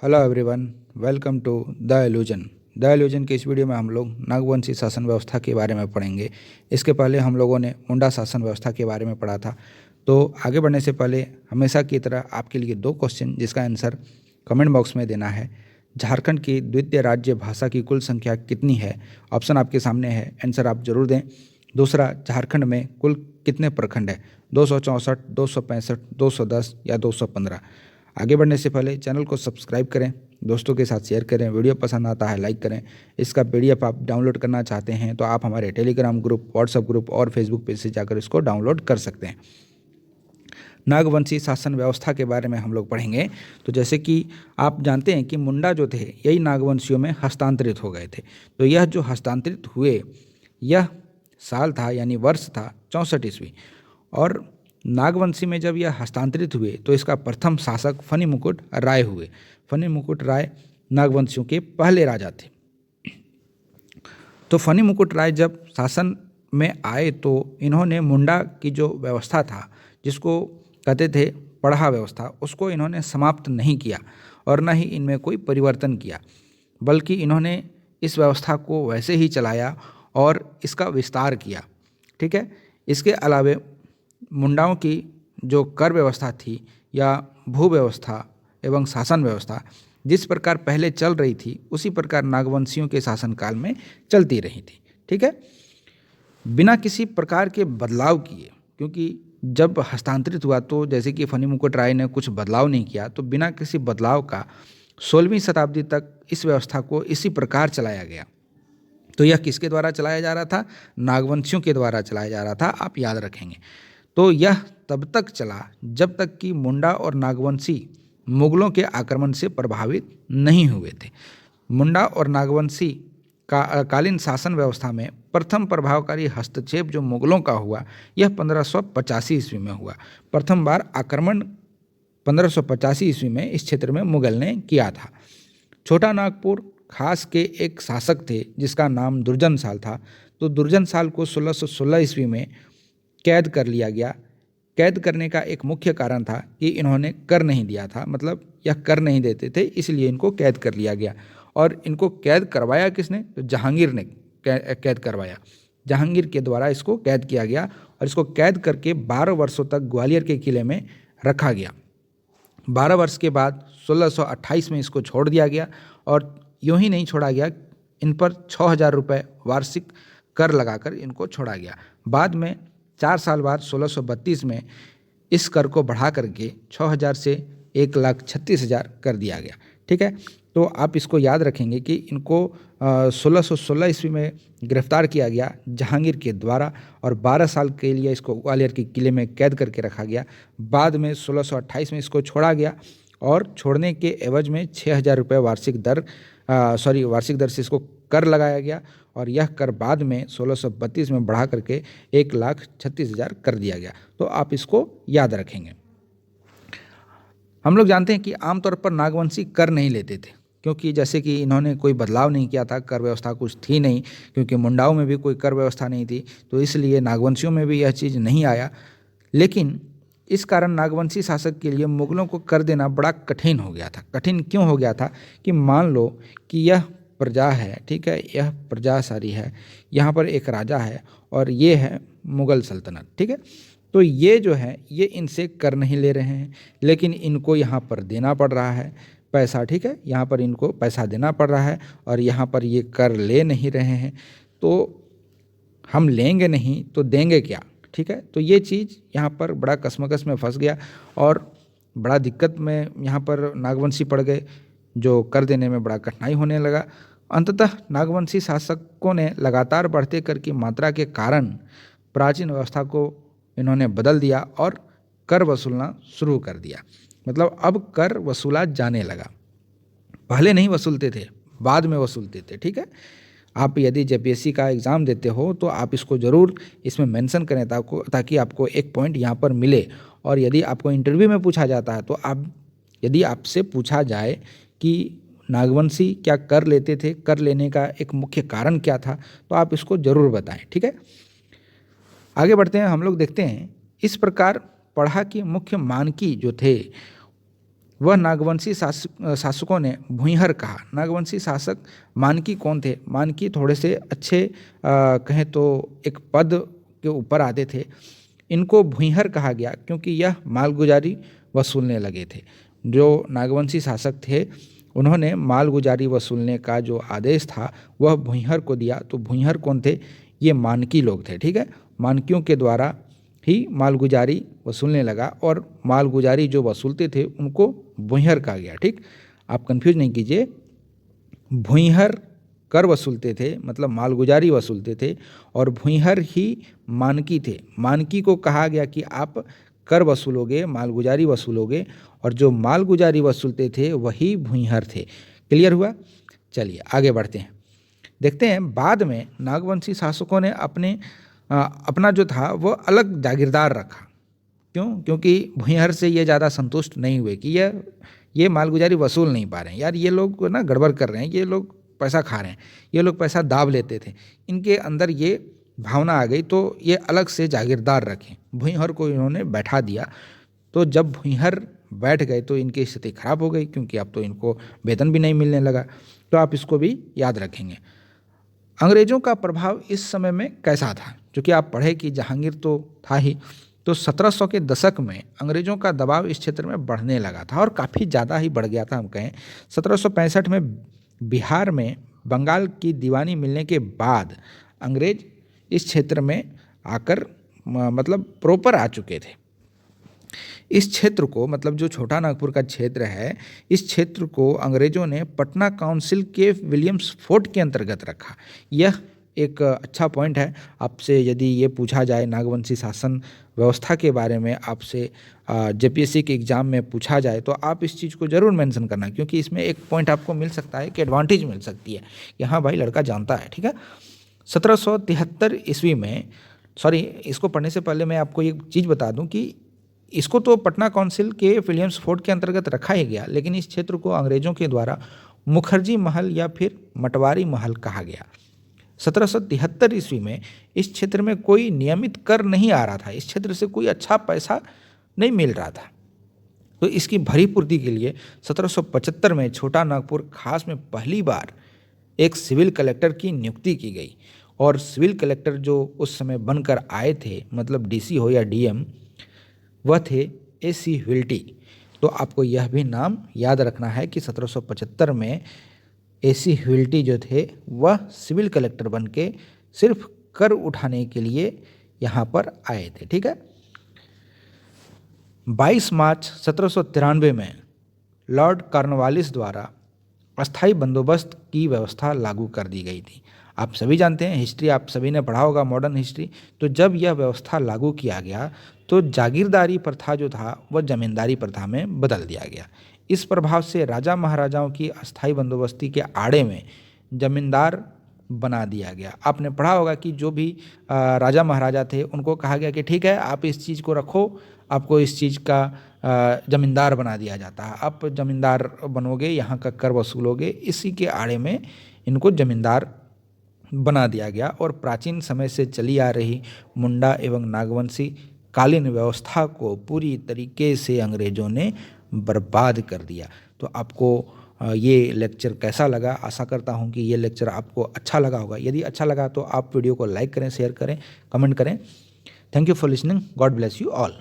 Hello everyone, welcome to the illusion के इस video में हम लोग नागवंशी शासन व्यवस्था के बारे में पढ़ेंगे। इसके पहले हम लोगों ने मुंडा शासन व्यवस्था के बारे में पढ़ा था। तो आगे बढ़ने से पहले हमेशा की तरह आपके लिए दो क्वेश्चन जिसका आंसर कमेंट बॉक्स में देना है। झारखंड की द्वितीय राज्य भाषा की कुल संख्या कितनी है? ऑप्शन आपके सामने है, आंसर आप जरूर दें। दूसरा, झारखंड में कुल कितने प्रखंड है? 264, 265, 210 या 215? आगे बढ़ने से पहले चैनल को सब्सक्राइब करें, दोस्तों के साथ शेयर करें, वीडियो पसंद आता है लाइक करें। इसका पीडीएफ आप डाउनलोड करना चाहते हैं तो आप हमारे टेलीग्राम ग्रुप, व्हाट्सएप ग्रुप और फेसबुक पेज से जाकर इसको डाउनलोड कर सकते हैं। नागवंशी शासन व्यवस्था के बारे में हम लोग पढ़ेंगे। तो जैसे कि आप जानते हैं कि मुंडा जो थे यही नागवंशियों में हस्तांतरित हो गए थे। तो यह जो हस्तांतरित हुए यह साल था यानी वर्ष था 64 ईस्वी। और नागवंशी में जब यह हस्तांतरित हुए तो इसका प्रथम शासक फनी मुकुट राय हुए। फनी मुकुट राय नागवंशियों के पहले राजा थे। तो फनी मुकुट राय जब शासन में आए तो इन्होंने मुंडा की जो व्यवस्था था, जिसको कहते थे पढ़ा व्यवस्था, उसको इन्होंने समाप्त नहीं किया और न ही इनमें कोई परिवर्तन किया, बल्कि इन्होंने इस व्यवस्था को वैसे ही चलाया और इसका विस्तार किया। ठीक है। इसके अलावे मुंडाओं की जो कर व्यवस्था थी या भू व्यवस्था एवं शासन व्यवस्था जिस प्रकार पहले चल रही थी उसी प्रकार नागवंशियों के शासनकाल में चलती रही थी। ठीक है, बिना किसी प्रकार के बदलाव किए, क्योंकि जब हस्तांतरित हुआ तो जैसे कि फनी मुकुट राय ने कुछ बदलाव नहीं किया, तो बिना किसी बदलाव का 16वीं शताब्दी तक इस व्यवस्था को इसी प्रकार चलाया गया। तो यह किसके द्वारा चलाया जा रहा था? नागवंशियों के द्वारा चलाया जा रहा था, आप याद रखेंगे। तो यह तब तक चला जब तक कि मुंडा और नागवंशी मुगलों के आक्रमण से प्रभावित नहीं हुए थे। मुंडा और नागवंशी का कालीन शासन व्यवस्था में प्रथम प्रभावकारी हस्तक्षेप जो मुगलों का हुआ यह 1585 ईस्वी में हुआ। प्रथम बार आक्रमण 1585 ईस्वी में इस क्षेत्र में मुगल ने किया था। छोटा नागपुर खास के एक शासक थे जिसका नाम दुर्जन साल था। तो दुर्जन साल को 1616 ईस्वी में कैद कर लिया गया। कैद करने का एक मुख्य कारण था कि इन्होंने कर नहीं दिया था, मतलब यह कर नहीं देते थे, इसलिए इनको कैद कर लिया गया। और इनको कैद करवाया किसने? तो जहांगीर ने कैद करवाया। जहांगीर के द्वारा इसको कैद किया गया और इसको कैद करके 12 वर्षों तक ग्वालियर के किले में रखा गया। 12 वर्ष के बाद 1628 में इसको छोड़ दिया गया और यूं ही नहीं छोड़ा गया, इन पर 6000 रुपये वार्षिक कर लगाकर इनको छोड़ा गया। बाद में 4 साल बाद 1632 में इस कर को बढ़ा करके 6000 से 1,36,000 कर दिया गया। ठीक है, तो आप इसको याद रखेंगे कि इनको 1616 ईस्वी में गिरफ्तार किया गया जहांगीर के द्वारा और 12 साल के लिए इसको ग्वालियर के किले में कैद करके रखा गया। बाद में 1628 में इसको छोड़ा गया और छोड़ने के एवज में 6000 रुपये वार्षिक दर से इसको कर लगाया गया और यह कर बाद में 1632 में बढ़ा करके 1,36,000 कर दिया गया। तो आप इसको याद रखेंगे। हम लोग जानते हैं कि आमतौर पर नागवंशी कर नहीं लेते थे, क्योंकि जैसे कि इन्होंने कोई बदलाव नहीं किया था, कर व्यवस्था कुछ थी नहीं, क्योंकि मुंडाओं में भी कोई कर व्यवस्था नहीं थी, तो इसलिए नागवंशियों में भी यह चीज़ नहीं आया। लेकिन इस कारण नागवंशी शासक के लिए मुगलों को कर देना बड़ा कठिन हो गया था। कठिन क्यों हो गया था कि मान लो कि यह प्रजा है, ठीक है, यह प्रजा सारी है, यहाँ पर एक राजा है और ये है मुगल सल्तनत। ठीक है, तो ये जो है ये इनसे कर नहीं ले रहे हैं, लेकिन इनको यहाँ पर देना पड़ रहा है पैसा। ठीक है, यहाँ पर इनको पैसा देना पड़ रहा है और यहाँ पर ये कर ले नहीं रहे हैं, तो हम लेंगे नहीं तो देंगे क्या? ठीक है, तो ये चीज़ यहाँ पर बड़ा कश्मकश में फंस गया और बड़ा दिक्कत में यहाँ पर नागवंशी पड़ गए, जो कर देने में बड़ा कठिनाई होने लगा। अंततः नागवंशी शासकों ने लगातार बढ़ते कर की मात्रा के कारण प्राचीन व्यवस्था को इन्होंने बदल दिया और कर वसूलना शुरू कर दिया। मतलब अब कर वसूला जाने लगा। पहले नहीं वसूलते थे, बाद में वसूलते थे। ठीक है, आप यदि जेपीएससी का एग्ज़ाम देते हो तो आप इसको ज़रूर इसमें मेंशन करें ताकि आपको एक पॉइंट यहाँ पर मिले। और यदि आपको इंटरव्यू में पूछा जाता है तो यदि आपसे पूछा जाए कि नागवंशी क्या कर लेते थे, कर लेने का एक मुख्य कारण क्या था, तो आप इसको ज़रूर बताएं। ठीक है, आगे बढ़ते हैं। हम लोग देखते हैं इस प्रकार पढ़ा कि मुख्य मानकी जो थे वह नागवंशी शासकों ने भूंइहर कहा। नागवंशी शासक मानकी कौन थे? मानकी थोड़े से अच्छे कहें तो एक पद के ऊपर आते थे। इनको भूंइहर कहा गया क्योंकि यह मालगुजारी वसूलने लगे थे। जो नागवंशी शासक थे उन्होंने मालगुजारी वसूलने का जो आदेश था वह भूंइहर को दिया। तो भूंइहर कौन थे? ये मानकी लोग थे। ठीक है, मानकियों के द्वारा ही मालगुजारी वसूलने लगा और मालगुजारी जो वसूलते थे उनको भूंइहर कहा गया। ठीक, आप कंफ्यूज नहीं कीजिए। भूंइहर कर वसूलते थे, मतलब मालगुजारी वसूलते थे, और भूंइहर ही मानकी थे। मानकी को कहा गया कि आप कर वसूलोगे, मालगुजारी वसूलोगे, और जो मालगुजारी वसूलते थे वही भूंइहर थे। क्लियर हुआ? चलिए आगे बढ़ते हैं। देखते हैं बाद में नागवंशी शासकों ने अपना जो था वो अलग जागीरदार रखा। क्यों? क्योंकि भूंइहर से ये ज़्यादा संतुष्ट नहीं हुए कि ये मालगुजारी वसूल नहीं पा रहे हैं, यार ये लोग ना गड़बड़ कर रहे हैं, ये लोग पैसा खा रहे हैं, ये लोग पैसा दाब लेते थे। इनके अंदर ये भावना आ गई तो ये अलग से जागीरदार रखें। भूंइहर को इन्होंने बैठा दिया। तो जब भूंइहर बैठ गए तो इनकी स्थिति खराब हो गई, क्योंकि अब तो इनको वेतन भी नहीं मिलने लगा। तो आप इसको भी याद रखेंगे। अंग्रेज़ों का प्रभाव इस समय में कैसा था? क्योंककि आप पढ़े कि जहांगीर तो था ही, तो 1700 के दशक में अंग्रेज़ों का दबाव इस क्षेत्र में बढ़ने लगा था और काफ़ी ज़्यादा ही बढ़ गया था। हम कहें 1765 में बिहार में बंगाल की दीवानी मिलने के बाद अंग्रेज इस क्षेत्र में आकर मतलब प्रॉपर आ चुके थे। इस क्षेत्र को, मतलब जो छोटा नागपुर का क्षेत्र है, इस क्षेत्र को अंग्रेज़ों ने पटना काउंसिल के विलियम्स फोर्ट के अंतर्गत रखा। यह एक अच्छा पॉइंट है। आपसे यदि ये पूछा जाए नागवंशी शासन व्यवस्था के बारे में, आपसे जेपीएससी के एग्ज़ाम में पूछा जाए तो आप इस चीज़ को ज़रूर मेंशन करना, क्योंकि इसमें एक पॉइंट आपको मिल सकता है कि एडवांटेज मिल सकती है कि हाँ भाई लड़का जानता है। ठीक है, 1773 ईस्वी में, सॉरी इसको पढ़ने से पहले मैं आपको एक चीज़ बता दूं कि इसको तो पटना काउंसिल के विलियम्स फोर्ट के अंतर्गत रखा ही गया, लेकिन इस क्षेत्र को अंग्रेज़ों के द्वारा मुखर्जी महल या फिर मटवारी महल कहा गया। 1773 ईस्वी में इस क्षेत्र में कोई नियमित कर नहीं आ रहा था, इस क्षेत्र से कोई अच्छा पैसा नहीं मिल रहा था। तो इसकी भरी पूर्ति के लिए 1775 में छोटा नागपुर खास में पहली बार एक सिविल कलेक्टर की नियुक्ति की गई, और सिविल कलेक्टर जो उस समय बनकर आए थे, मतलब डीसी हो या डीएम, वह थे एसी व्हिल्टी। तो आपको यह भी नाम याद रखना है कि 1775 में एसी व्हिल्टी जो थे वह सिविल कलेक्टर बन के सिर्फ कर उठाने के लिए यहाँ पर आए थे। ठीक है, 22 मार्च 1793 में लॉर्ड कॉर्नवालिस द्वारा अस्थाई बंदोबस्त की व्यवस्था लागू कर दी गई थी। आप सभी जानते हैं, हिस्ट्री आप सभी ने पढ़ा होगा, मॉडर्न हिस्ट्री। तो जब यह व्यवस्था लागू किया गया तो जागीरदारी प्रथा जो था वह जमींदारी प्रथा में बदल दिया गया। इस प्रभाव से राजा महाराजाओं की अस्थाई बंदोबस्ती के आड़े में जमींदार बना दिया गया। आपने पढ़ा होगा कि जो भी राजा महाराजा थे उनको कहा गया कि ठीक है आप इस चीज़ को रखो, आपको इस चीज़ का जमींदार बना दिया जाता है, आप जमींदार बनोगे, यहाँ का कर वसूलोगे। इसी के आड़े में इनको जमींदार बना दिया गया और प्राचीन समय से चली आ रही मुंडा एवं नागवंशी कालीन व्यवस्था को पूरी तरीके से अंग्रेज़ों ने बर्बाद कर दिया। तो आपको ये लेक्चर कैसा लगा? आशा करता हूँ कि ये लेक्चर आपको अच्छा लगा होगा। यदि अच्छा लगा तो आप वीडियो को लाइक करें, शेयर करें, कमेंट करें। Thank you for listening. God bless you all.